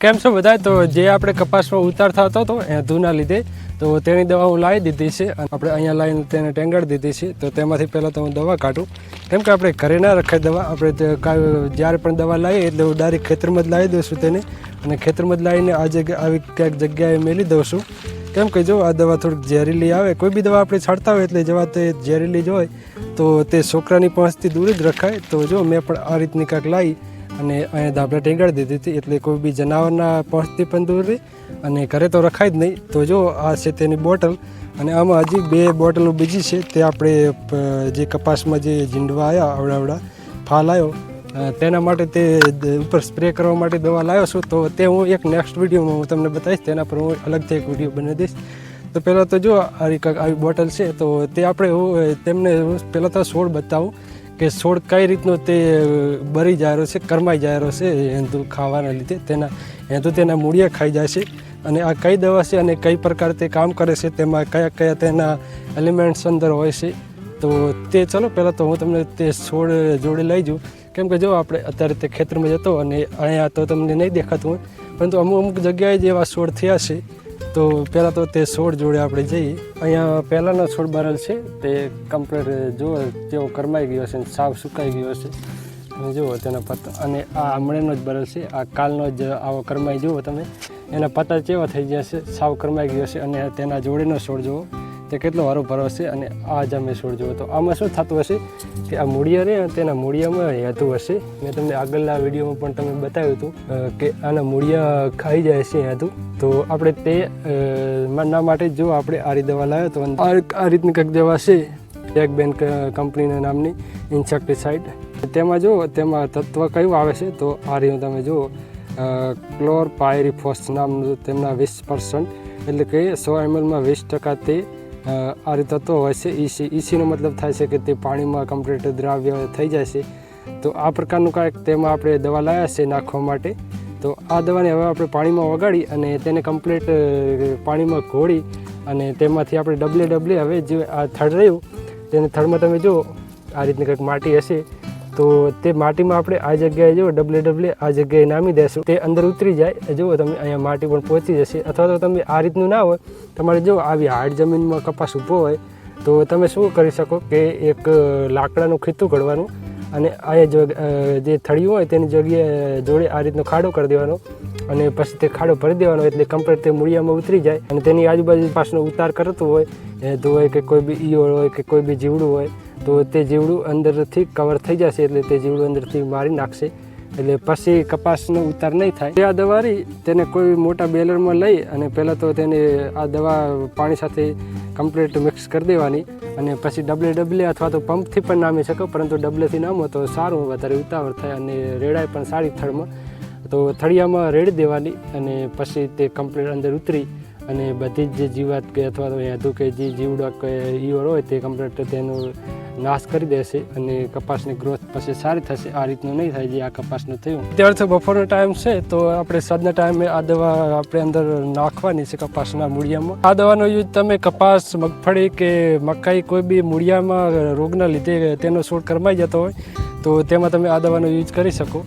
કેમ છો બધા? તો જે આપણે કપાસમાં ઉતાર થતો હતો ધૂના લીધે તો તેની દવા હું લાવી દીધી છે અને આપણે અહીંયા લાવીને તેને ટેંગાડી દીધી છે. તો તેમાંથી પહેલાં તો હું દવા કાઢું, કેમ કે આપણે ઘરે ના રખાય દવા. આપણે જ્યારે પણ દવા લાવીએ એટલે હું ડાયરેક્ટ ખેતરમાં જ લાવી દઉં છું તેને, અને ખેતરમાં જ લાવીને આ જગ્યાએ આવી ક્યાંક જગ્યાએ મેલી દઉં છું. કેમ કે જો આ દવા થોડીક ઝેરીલી આવે, કોઈ બી દવા આપણે છાંટતા હોય એટલે જવા તે ઝેરીલી જ હોય તો તે છોકરાની પહોંચથી દૂર જ રખાય. તો જો મેં પણ આ રીતની કાંક લાવી અને અહીંયા ધાબળા ટેંગાડી દીધી હતી, એટલે કોઈ બી જનાવરના પહોંચથી પણ દૂર રહે અને ઘરે તો રખાય જ નહીં. તો જો આ છે તેની બોટલ, અને આમાં હજી 2 બોટલો બીજી છે. તે આપણે જે કપાસમાં જે ઝીંડવા આવ્યા આવડા ફાલ આવ્યો તેના માટે તે ઉપર સ્પ્રે કરવા માટે દવા લાવ્યો છું. તો તે હું એક નેક્સ્ટ વિડીયોમાં હું તમને બતાવીશ, તેના પર હું અલગથી એક વિડીયો બનાવી દઈશ. તો પહેલાં તો જો આવી બોટલ છે, તો તે આપણે હું તેમને પહેલાં તો છોડ બતાવું કે છોડ કઈ રીતનો તે બરી જાય રહ્યો છે, કરમાઈ જાય રહ્યો છે હેંધું ખાવાના લીધે. તેના મૂળિયા ખાઈ જાય છે. અને આ કઈ દવા છે અને કઈ પ્રકાર તે કામ કરે છે, તેમાં કયા કયા તેના એલિમેન્ટ્સ અંદર હોય છે. તો તે ચલો પહેલાં તો હું તમને તે છોડ જોડે લઈ જાઉં, કેમ કે જો આપણે અત્યારે તે ખેતરમાં જતો અને અહીંયા તો તમને નહીં દેખાતું હોય, પરંતુ અમુક જગ્યાએ જે એવા છોડ થયા છે. તો પહેલાં તો તે છોડ જોડે આપણે જઈએ. અહીંયા પહેલાંનો છોડ બરેલ છે, તે કમ્પ્લીટ જુઓ તેવો કરમાઈ ગયો છે, સાવ સુકાઈ ગયો છે. અને જુઓ તેના પત્તા, અને આ હમણાંનો જ બરેલ છે, આ કાલનો જ આવો કરમાઈ જુઓ તમે, એના પત્તા કેવા થઈ ગયા છે, સાવ કરમાઈ ગયો છે. અને તેના જોડેનો છોડ જુઓ તે કેટલો હરો ભરો છે, અને આ જ અમે છોડ જુઓ. તો આમાં શું થતું હશે કે આ મૂળિયા રહે, તેના મૂળિયામાં હેતું હશે. મેં તમને આગળના વિડીયોમાં પણ તમે બતાવ્યું હતું કે આના મૂળિયા ખાઈ જાય છે હેતું. તો આપણે તે ના માટે જો આપણે આરી દવા લાવ્યો તો આ રીતની કંઈક દવા છે, ટેગબેન કંપનીના નામની ઇન્સેક્ટિસાઇડ. તેમાં જો તેમાં તત્વ કયું આવે છે, તો આ રીતનું તમે જુઓ ક્લોરપાયરીફોસ નામનું તેમના 20%, એટલે કે 100 ml 20% તે આ રીતે તત્વો હોય છે. ઈસીનો મતલબ થાય છે કે તે પાણીમાં કમ્પ્લીટ દ્રાવ્ય થઈ જાય છે. તો આ પ્રકારનું કાંઈક તેમાં આપણે દવા લાવ્યા છે નાખવા માટે. તો આ દવાને હવે આપણે પાણીમાં ઓગાળી અને તેને કમ્પ્લીટ પાણીમાં ઘોળી અને તેમાંથી આપણે ડબલે હવે જે આ થડ રહ્યું તેને થડમાં તમે જુઓ આ રીતની કંઈક માટી હશે, તો તે માટીમાં આપણે આ જગ્યાએ જો ડબલે આ જગ્યાએ નામી દેશું, તે અંદર ઉતરી જાય. જુઓ તમે અહીંયા માટી પણ પહોંચી જશે. અથવા તો તમે આ રીતનું ના હોય, તમારે જો આવી હાર્ડ જમીનમાં કપાસ ઊભો હોય તો તમે શું કરી શકો કે એક લાકડાનું ખીતું ઘડવાનું અને અહીંયા જે થળિયું હોય તેની જગ્યાએ જોડે આ રીતનો ખાડો કરી દેવાનો, અને પછી તે ખાડો ભરી દેવાનો, એટલે કમ્પ્લીટ તે મૂળિયામાં ઉતરી જાય. અને તેની આજુબાજુ પાસનો ઉતાર કરતું હોય તો કે કોઈ બી ઈયળ હોય કે કોઈ બી જીવડું હોય, તો તે જીવડું અંદરથી કવર થઈ જશે, એટલે તે જીવડું અંદરથી મારી નાખશે, એટલે પછી કપાસનો ઉતાર નહીં થાય. આ દવા રહી તેને કોઈ મોટા બેલરમાં લઈ અને પહેલાં તો તેને આ દવા પાણી સાથે કમ્પ્લીટ મિક્સ કરી દેવાની, અને પછી ડબલે અથવા તો પંપથી પણ નામી શકો, પરંતુ ડબલેથી નામો તો સારું, વધારે ઉતાવળ થાય અને રેડાય પણ સારી થળમાં. તો થળિયામાં રેડી દેવાની, અને પછી તે કમ્પ્લીટ અંદર ઉતરી અને બધી જ જે જીવાત કે અથવા તો હેતુ કે જે જીવડા કે ઈયળ હોય તે કમ્પ્લીટ તેનો નાશ કરી દેશે, અને કપાસની ગ્રોથ પછી સારી થશે. આ રીતનું નહીં થાય જે આ કપાસનું થયું. અત્યારે તો બપોરનો ટાઈમ છે, તો આપણે સાંજના ટાઈમે આ દવા આપણે અંદર નાખવાની છે કપાસના મૂળિયામાં. આ દવાનો યુઝ તમે કપાસ, મગફળી કે મકાઈ કોઈ બી મૂળિયામાં રોગના લીધે તેનો છોડ કરમાઈ જતો હોય તો તેમાં તમે આ દવાનો યુઝ કરી શકો.